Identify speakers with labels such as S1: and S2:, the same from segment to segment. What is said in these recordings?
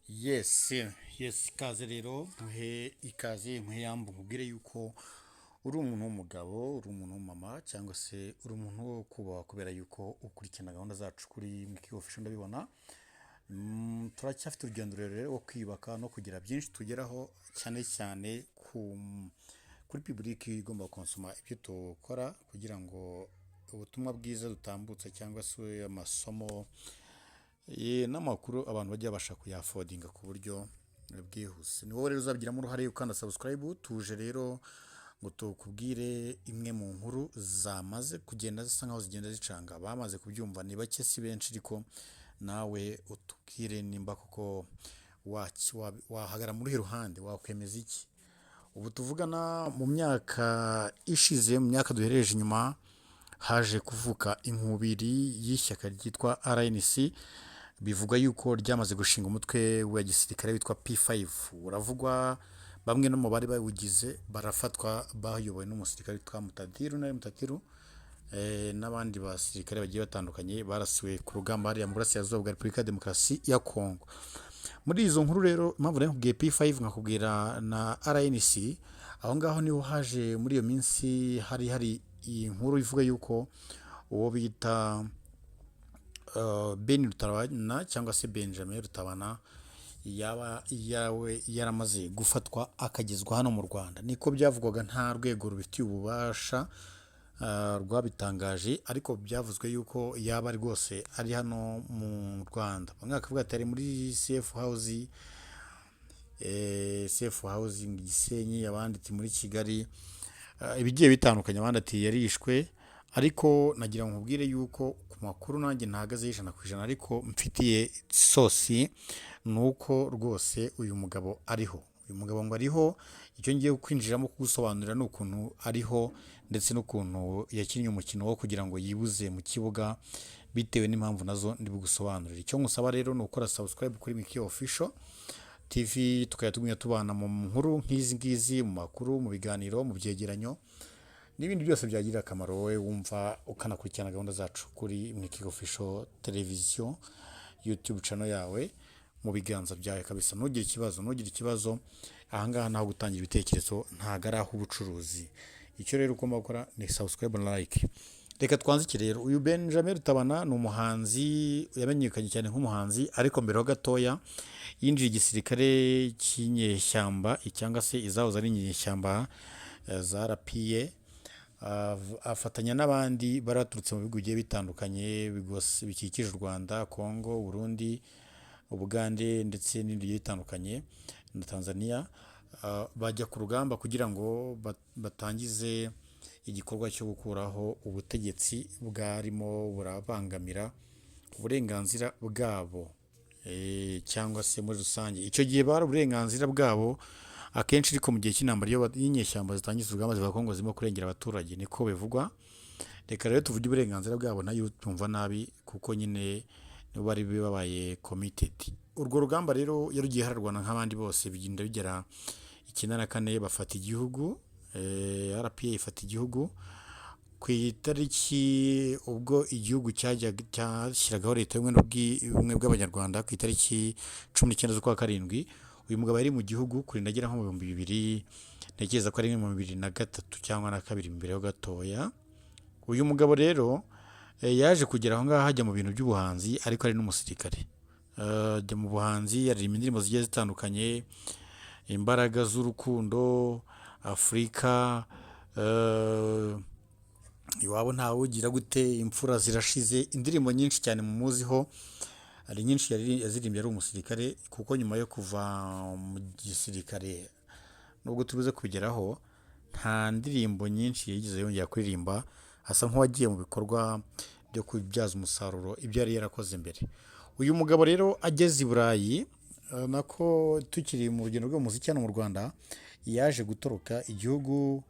S1: Yes, yes, ikaze rero muhe ikaze muhe yambu nkubwire yuko uri umuntu w'umugabo, uri umuntu w'umumama cyangwa se uri umuntu wo kubaha kubera yuko ukurikirana gahunda zacu kuri Mwiki Official ndabibona. Turacyafite urugendo rurerure rwo kwiyubaka no kugira byinshi tugeraho cyane cyane kuri public igomba konsoma ibyo dukora kugira ngo ubutumwa bwiza dutambutsa cyangwa se amasomo n'amakuru abantu bajya babasha kuyafodinga ku buryo bwihuse. Ni wowe rero uzabigiramo uruhare ukanda subscribe. Tuje rero ngo tukubwire imwe mu nkuru zamaze kugenda zisa nkaho zigenda zicanga, bamaze kubyumva ni bake si benshi, ariko nawe utubwire nimba koko wahagara muri ruhande wakwemeza iki. Ubu tuvugana mu myaka ishize, mu myaka duhereje inyuma, haje kuvuka inkubiri y'ishyaka ryitwa RNC. Bivuga yuko ryamaze gushinga umutwe wa gisirikare witwa P5. Uravugwa bamwe no mu bari bawugize barafatwa, bayobowe n'umusirikare witwa Mutatiru n'abandi basirikare bagiye batandukanye barasiwe ku rugamba hariya mu burasirazuba bwa Repubulika ya Demokarasi ya Kongo. Muri izo nkuru rero impamvu rero nkubwiye P5 nkakubwira na RNC, aho ngaho niho haje muri iyo minsi hari iyi nkuru ivuga yuko uwo bita Ben Rutabana cyangwa se Benjamin Rutabana yaba yaramaze gufatwa akagezwa hano mu Rwanda. Niko byavugwaga, nta rwego rubifitiye ububasha rwabitangaje, ariko byavuzwe yuko yaba ari rwose ari hano mu Rwanda. Bamwe bakavuga ati ari muri safe housing Gisenyi, abandi ati muri Kigali, ibigiye bitandukanye, abandi ati yarishwe. Ariko nagira ngo nkubwire yuko ku makuru nanjye ntahagaze 100%, ariko mfitiye sosi nuko rwose uyu mugabo ariho. Uyu mugabo ngo ariho, icyo ngiye kwinjiramo kugusobanurira n'ukuntu ariho ndetse n'ukuntu yakinnye umukino wo kugira ngo yibuze mu kibuga bitewe n'impamvu nazo ndi bugusobanurira. Icyo ngusaba rero ni ukora subscribe kuri Mwiki Official TV, tukajya tugumya tubana mu nkuru nk'izi ngizi, mu makuru, mu biganiro, mu byegeranyo n'ibindi byose byagirira akamaro wowe wumva ukanakurikirana gahunda zacu kuri Mwiki Official televiziyo, YouTube channel yawe mu biganza byawe kabisa. Ntugire ikibazo, ahangaha naho gutangira ibitekerezo, ntago ari aho ubucuruzi. Icyo rero ugomba gukora ni subscribe na like. Reka twanzike rero, uyu Benjamin Rutabana ni umuhanzi yamenyekanye cyane nk'umuhanzi, ariko mbere ho gatoya yinjiye igisirikare cy'inyeshyamba cyangwa se izahoze ari inyeshyamba za RPA. Afatanya n'abandi bari baturutse mu bihugu bigiye bitandukanye bikikije u Rwanda, Kongo, Burundi, Ubugande ndetse n'ibindi bigiye bitandukanye na Tanzania. Bajya ku rugamba kugira ngo batangize igikorwa cyo gukuraho ubutegetsi bwarimo burabangamira uburenganzira bwabo, cyangwa se muri rusange icyo gihe bari uburenganzira bwabo akenshi, ariko mu gihe cy'intambara y'inyeshyamba zitangiza urugamba zivuga ko ngo zirimo kurengera abaturage, niko bivugwa. Reka rero tuvuge uburenganzira bwabo nayo tumva nabi, kuko nyine nibo bari babaye committed. Urwo rugamba rero yarugiye hararwana nk'abandi bose, bigenda bigera 1994 bafata igihugu, RPA ifata igihugu ku itariki ubwo igihugu cyashyiragaho leta y'ubumwe bw'abanyarwanda ku itariki 19 z'ukwa karindwi. Uyu mugabo yari mu gihugu kurinda agera nko mu 2000, ntekereza ko ari mu 2003 cyangwa na 2 imbere ho gatoya. Uyu mugabo rero yaje kugera aho ngaho hajya mu bintu by'ubuhanzi, ariko ari n'umusirikare. Ajya mu buhanzi, yaririmba indirimbo zigiye zitandukanye, imbaraga z'urukundo, Afurika, iwabo ntawe ugira gute, imfura zirashize, indirimbo nyinshi cyane mumuziho. Ari nyinshi yazirimbye ari umusirikare, kuko nyuma yo kuva mu gisirikare, nubwo tubuze kubigeraho, nta ndirimbo nyinshi yigeze yongera kuririmba. Asa nk'uwagiye mu bikorwa byo kubyaza umusaruro ibyo yari yarakoze mbere. Uyu mugabo rero ageze i Burayi, nako tukiri mu rugendo rw'umuziki hano mu Rwanda, yaje gutoroka igihugu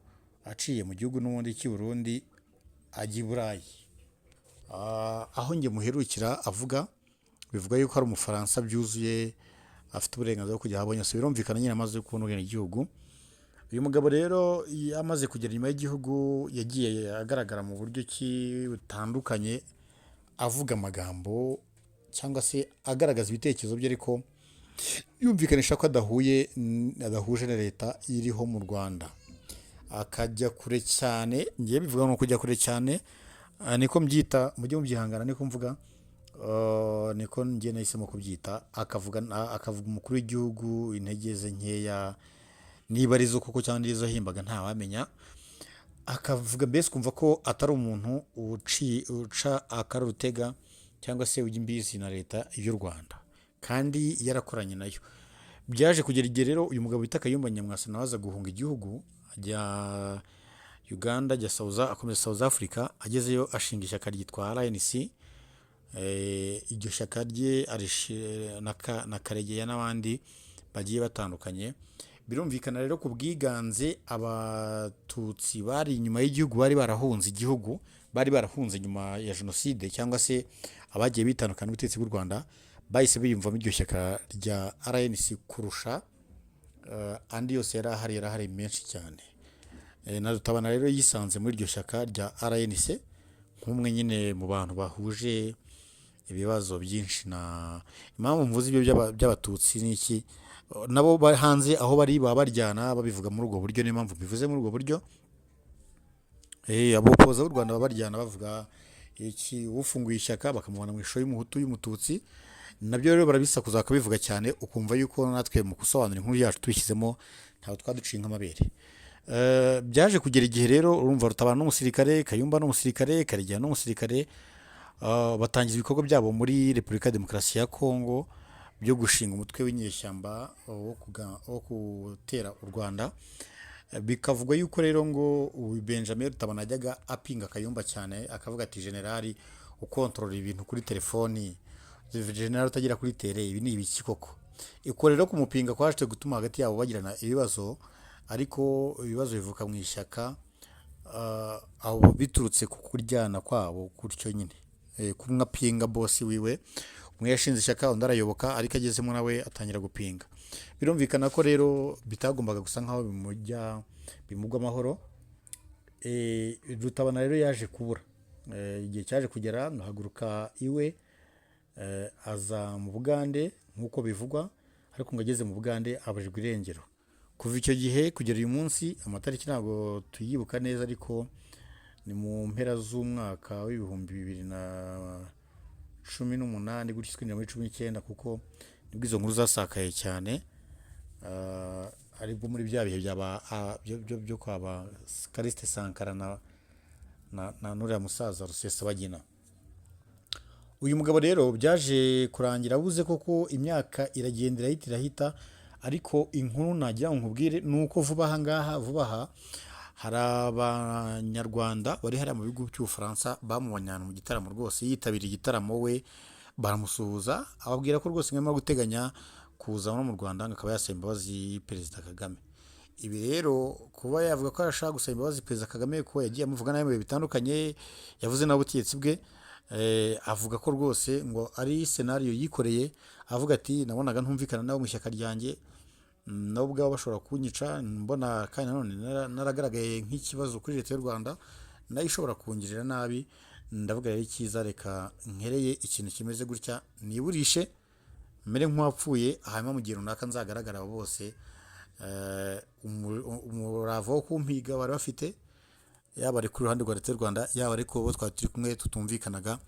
S1: aciye mu gihugu n'ubundi cy'i Burundi ajya i Burayi. Aho nge muherukira avuga, bivuga yuko ari umufaransa byuzuye, afite uburenganzira bwo kujya ahabonye, birumvikana nyine amaze kubona ubwenegihugu. Uyu mugabo rero amaze kugera inyuma y'igihugu, yagiye agaragara mu buryo butandukanye, avuga amagambo cyangwa se agaragaza ibitekerezo bye, ariko yumvikanisha ko adahuje na leta iriho mu Rwanda, akajya kure cyane. Ngiye bivuga no kujya kure cyane, niko mbyita, mujye mubyihangana niko mvuga. Niko ngiye nahisemo kubyita, akavuga umukuru w'igihugu intege ze nkeya, niba ari zo koko cyangwa arizo himbaga ntawamenya. Akavuga mbese kumva ko atari umuntu uca akarutega cyangwa se ujya imbizi na leta y'u Rwanda, kandi yarakoranye nayo. Byaje kugera igihe rero uyu mugabo bita Kayumba Nyamwasa nawe aza guhunga igihugu, ajya Uganda, ajya akomeza South Africa. Agezeyo ashinga ishyaka ryitwa RNC. Iryo shyaka rye na Karegeya n'abandi bagiye batandukanye. Birumvikana rero ku bwiganze abatutsi bari inyuma y'igihugu, bari barahunze igihugu, bari barahunze nyuma ya jenoside, cyangwa se abagiye bitandukana n'ubutegetsi bw'u Rwanda, bahise biyumvamo iryo shyaka rya RNC kurusha andi yose yari ahari menshi cyane. Na Rutabana rero yisanze muri iryo shyaka rya RNC nk'umwe nyine mu bantu bahuje ibibazo byinshi. Na impamvu mvuze ibyo by'abatutsi n'iki, nabo hanze aho bari baba baryana babivuga muri ubwo buryo. Niyo mpamvu bivuze muri ubwo buryo. Abopoza b'u Rwanda baba baryana bavuga iki, ufunguye ishyaka bakamubona mu ishusho y'umuhutu y'umututsi. Nabyo rero barabisakuza bakabivuga cyane, ukumva yuko natwe mu gusobanura inkuru yacu tubishyizemo ntawe twaduciye nk'amabere. Byaje kugera igihe rero urumva Rutabana n'umusirikare, Kayumba n'umusirikare, Karegeya n'umusirikare, batangiza ibikorwa byabo muri Repubulika ya Demokarasi ya Kongo byo gushinga umutwe w'inyeshyamba wo gutera u Rwanda. Bikavugwa yuko rero ngo Benjamin Rutabana ajyaga apinga Kayumba cyane, akavuga ati generali ukontorora ibintu kuri telefoni, generali utagira kuri tere, ibi ni ibiki koko? Iko rero kumupinga kwaje gutuma hagati yabo bagirana ibibazo, ariko ibibazo bivuka mu ishyaka, aho biturutse ku kuryana kwabo gutyo nyine. Kumwe apinga bosi wiwe, umwe yashinze ishyaka undi arayoboka, ariko agezemo nawe atangira gupinga. Birumvikana ko rero bitagombaga gusa nkaho bimugwa amahoro. Rutabana rero yaje kubura. Igihe cyaje kugera ngahaguruka iwe, aza mu Bugande nk'uko bivugwa, ariko ngo ageze mu Bugande abajijwe irengero. Kuva icyo gihe kugera uyu munsi, amatariki ntabwo tuyibuka neza, ariko ni mu mpera z'umwaka w'ibihumbi 2018 gutyo twinjira muri 19, kuko nibwo izo nkuru zasakaye cyane. Aribwo muri bya bihe byo kwaba Kariste Sankara na nuriya musaza Rusesabagina. Uyu mugabo rero byaje kurangira abuze koko, imyaka iragendera irahita, ariko inkuru nagira ngo nkubwire nuko vuba aha hari abanyarwanda bari hari mu bihugu by'Ubufaransa bamubonye mu gitaramo, rwose yitabiriye igitaramo, we baramusuhuza ababwira ko rwose ngema guteganya kuza no mu Rwanda akaba yasaba imbabazi Perezida Kagame. Ibi rero kuba yavuga ko arashaka gusaba imbabazi Perezida Kagame ko yagiye amuvuga nawe mu bihe bitandukanye, yavuze n'ubutegetsi bwe, avuga ko rwose ngo ari scenario yikoreye, avuga ati nabonaga ntumvikana nabo mu ishyaka ryanjye, nabo ubwabo bashobora kunyica, mbona kandi nanone naragaragaye nk'ikibazo kuri leta y'u Rwanda, nayo ishobora kungirira nabi. Ndavuga rero icyiza, reka nkereye ikintu kimeze gutya, niburishe mere nk'uwapfuye, hanyuma mu gihe runaka nzagaragara abo bose. Umurava wo kumpiga bari bafite, yaba ari ku ruhande rwa leta y'u Rwanda, yaba ari ko bo twari turi kumwe tutumvikanaga,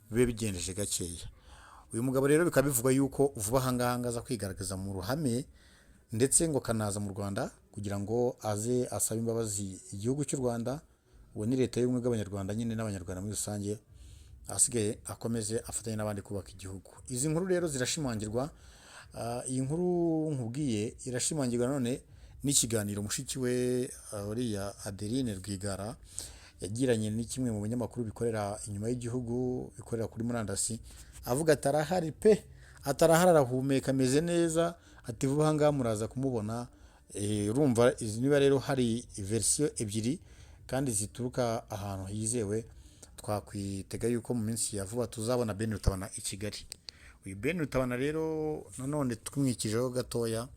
S1: bibe bigendeje gakeya. Uyu mugabo rero bikaba bivugwa yuko vuba ahangaha aza kwigaragaza mu ruhame, ndetse ngo kanaza mu Rwanda kugira ngo aze asabe imbabazi igihugu cy'u Rwanda, uwo ni leta y'ubumwe bw'abanyarwanda nyine n'abanyarwanda muri rusange, asigaye akomeze afatanye n'abandi kubaka igihugu. Izi nkuru rero zirashimangirwa. Iyi nkuru nkubwiye irashimangirwa none n'ikiganiro mushiki we uriya Adeline Rwigara yagiranye ni kimwe mu binyamakuru bikorera inyuma y'igihugu, bikorera kuri murandasi, avuga atarahari pe, atarahari, arahumeka ameze neza, ati vuba ahangaha muraza kumubona. Urumva izi niba rero hari version ebyiri kandi zituruka ahantu hizewe, twakwitega yuko mu minsi ya vuba tuzabona Ben Rutabana i Kigali. Uyu Ben Rutabana rero nanone twimwikijeho gatoya,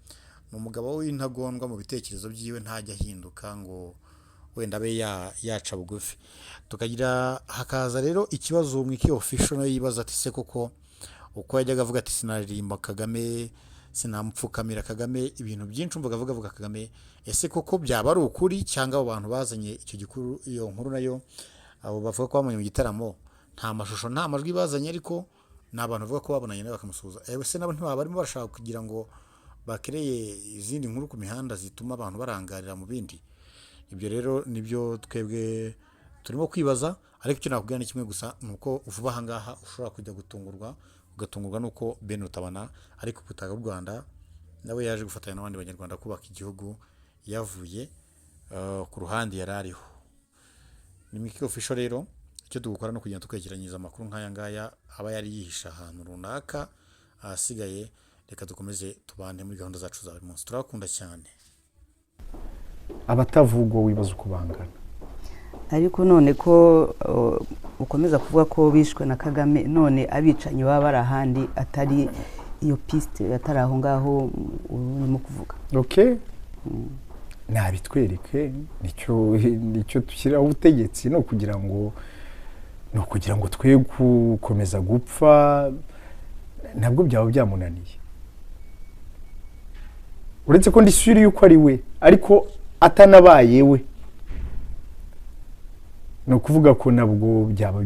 S1: ni umugabo w'intagondwa mu bitekerezo byiwe, ntajya ahinduka ngo wenda abe yaca bugufi. Tukagira hakaza rero ikibazo Mwiki Official nayo yibaza ati se koko uko yajyaga avuga ati sinaririmba Kagame, sinamupfukamira Kagame ibintu byinshi umvuga avuga Kagame ese koko byaba ari ukuri cyangwa abo bantu bazanye icyo gikuru iyo nkuru nayo abo bavuga ko bamenye mu gitaramo nta mashusho nta majwi bazanye ariko n'abantu bavuga ko babonanye nawe bakamusuza ese nabo ntibaba barimo barashaka kugira ngo bakereye izindi nkuru ku mihanda zituma abantu barangarira mu bindi ibyo rero nibyo twebwe turimo kwibaza ariko icyo nakubwira ni kimwe gusa nuko vuba aha ngaha ushobora kujya ugatungurwa nuko Ben Rutabana ariko ku butaka bw'u Rwanda nawe yaje gufatanya n'abandi banyarwanda kubaka igihugu yavuye ku ruhande yari ariho ni Miki Official rero icyo dukora no kugenda tukegeranyiriza amakuru nk'aya ngaya aba yari yihisha ahantu runaka ahasigaye reka dukomeze tubane muri gahunda zacu za buri munsi turakunda cyane
S2: abatavugwa wibaza uko bangana
S3: ariko none ko ukomeza kuvuga ko bishwe na Kagame none abicanyi baba bari ahandi atari iyo piste atari aho ngaho urimo kuvuga
S2: okay nabitwereke nicyo dushyiraho ubutegetsi no kugira ngo twe gukomeza gupfa ntabwo byaba byamunaniye uretse ko ndishyuri yuko ari we ariko atanabaye we no kuvuga ko nabwo byaba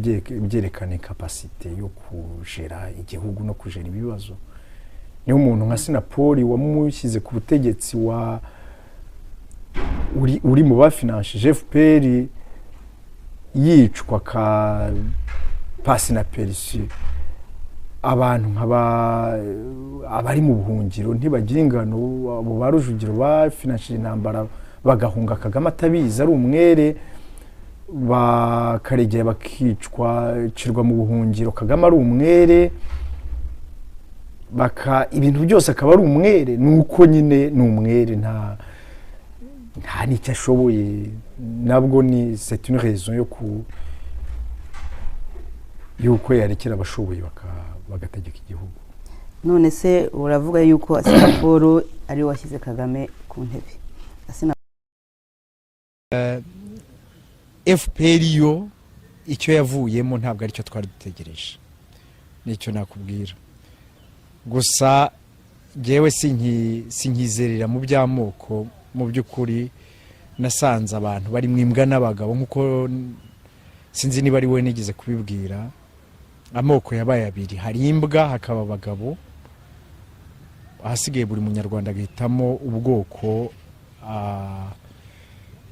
S2: byerekana capacity yo kujera igihugu no kujera ibibazo niyo umuntu nka Sinapoli wamushyize ku butegetsi uri mu bafinanshije FPR yicwa ka pasi na perisi abantu abari mu buhungiro ntibagira ingano abo barujugiro bafinanshije intambara bagahunga Kagame atabizi ari umwere bakaregera bakicwa mu buhungiro Kagame ari umwere ibintu byose akaba ari umwere nuko nyine ni umwere nta nicyo ashoboye nabwo ni c'est une raison yuko yarekera abashoboye bagategeka igihugu
S3: none se uravuga yuko Sinapolo ari washyize Kagame ku ntebe
S2: FPR yo icyo yavuyemo ntabwo ari cyo twari dutegereje nicyo nakubwira gusa jewe sinkizerera mu by'amoko mu by'ukuri nasanze abantu bari mwimbwa n'abagabo nkuko sinzi niba ari we nigeze kubibwira amoko yabaye abiri hari imbwa hakaba abagabo ahasigaye buri munyarwanda agahitamo ubwoko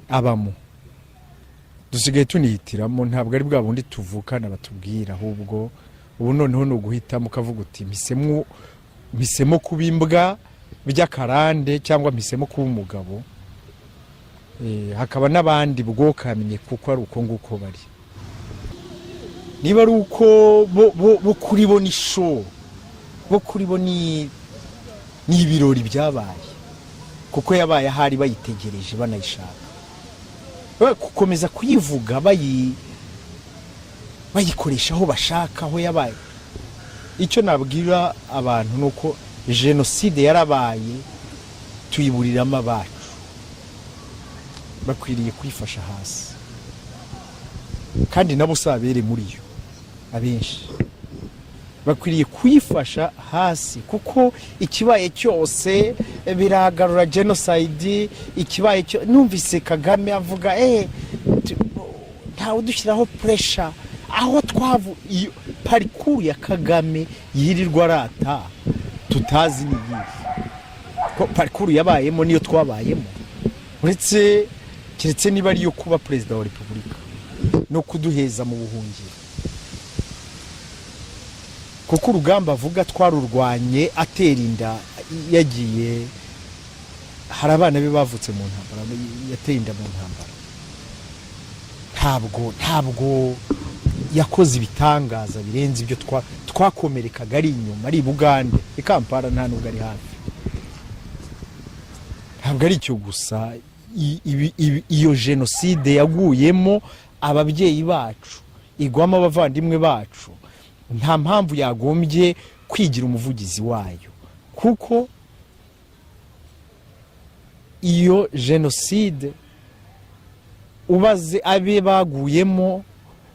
S2: abamo dusigaye tunihitiramo ntabwo ari bwa bundi tuvukana batubwira ahubwo ubu noneho no guhitamo kavuga uti mpisemo kuba imbwa by'akarande cyangwa mpisemo kuba umugabo hakaba n'abandi bwokamenye kuko ari uko nguko bari niba ari uko bo kuri bo ni show bo kuri bo ni ibirori byabaye kuko yabaye ahari bayitegereje banayishaka gukomeza kuyivuga bayikoresha aho bashaka aho yabaye icyo nabwira abantu nuko genocide yarabaye tuyiburiramo abacu bakwiriye kwifasha hasi kandi nabo sabere muri yo abenshi bakwiriye kuyifasha hasi kuko ikibaye cyose biragarura genocide ikibaye cyo numvise Kagame avuga ntawe dushyiraho pressure aho twavu iyo parcours ya Kagame yirirwa arata tutazi niyi ko parcours yabayemo niyo twabayemo uretse kiretse niba ari yo kuba president wa Republika no kuduheza mu buhungiro kuko urugamba avuga twarurwanye aterinda yagiye hari abana be bavutse mu ntambara yaterinda mu ntambara ntabwo yakoze ibitangaza birenze ibyo twakomerekaga ari inyuma ari Bugande Kampala nta nubwo ari hafi ntabwo ari cyo gusa iyo genocide yaguyemo ababyeyi bacu igwamo abavandimwe bacu nta mpamvu yagombye kwigira umuvugizi wayo kuko iyo genocide ubaze abe baguyemo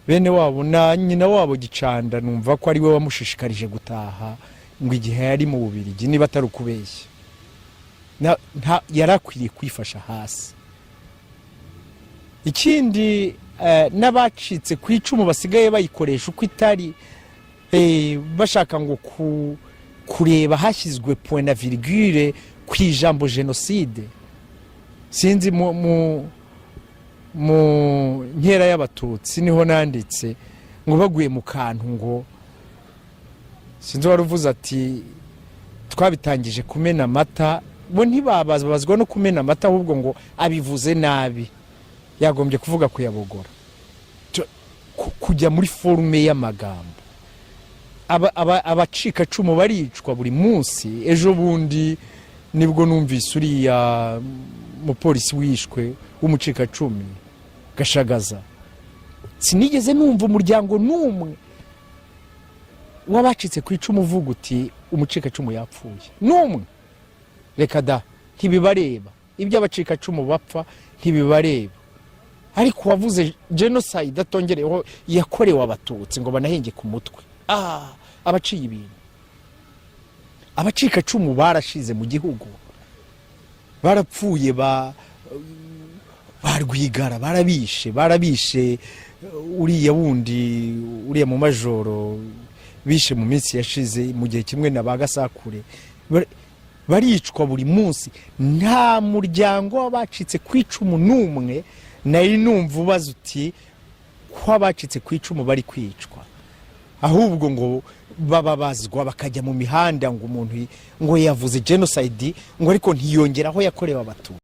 S2: bene wabo na nyina wabo Gicanda numva ko ari we wamushishikarije gutaha ngo igihe yari mu Bubiligi niba atari ukubeshya yarakwiriye kwifasha hasi. Ikindi n'abacitse ku icumu basigaye bayikoresha uko itari, bashaka ngo kureba hashyizwe point na virgule ku ijambo jenoside. Sinzi mu nkera y'abatutsi niho nanditse ngo baguye mu kantu ngo sinzi waruvuze ati twabitangije kumena amata, bo ntibabazwa no kumena amata ahubwo ngo abivuze nabi, yagombye kuvuga kuyabogora, kujya muri forume y'amagambo. Abacika cumu baricwa buri munsi. Ejo bundi nibwo numvise uriya mupolisi wishwe w'umucika cumi Gashagaza. Sinigeze numva umuryango n'umwe wabacitse ku icumu uvuga uti umucika cumu yapfuye n'umwe. Reka da, ntibibareba ibyo abacika cumu bapfa, ntibibareba. Ariko wavuze genocide atongereho yakorewe abatutsi ngo banahenge ku mutwe. Abaciye ibintu, abacika cumu barashize mu gihugu, barapfuye, barwigara barabishe uriya wundi, uriya mu majoro bishe mu minsi yashize mu gihe kimwe na bagasakure, baricwa buri munsi. Nta muryango wabacitse ku icumu n'umwe nari numva ubaza uti ko abacitse ku icumu bari kwicwa, ahubwo ngo bababazwa bakajya mu mihanda ngo umuntu ngo yavuze genocide ngo ariko ntiyongeraho yakorewe abatutsi.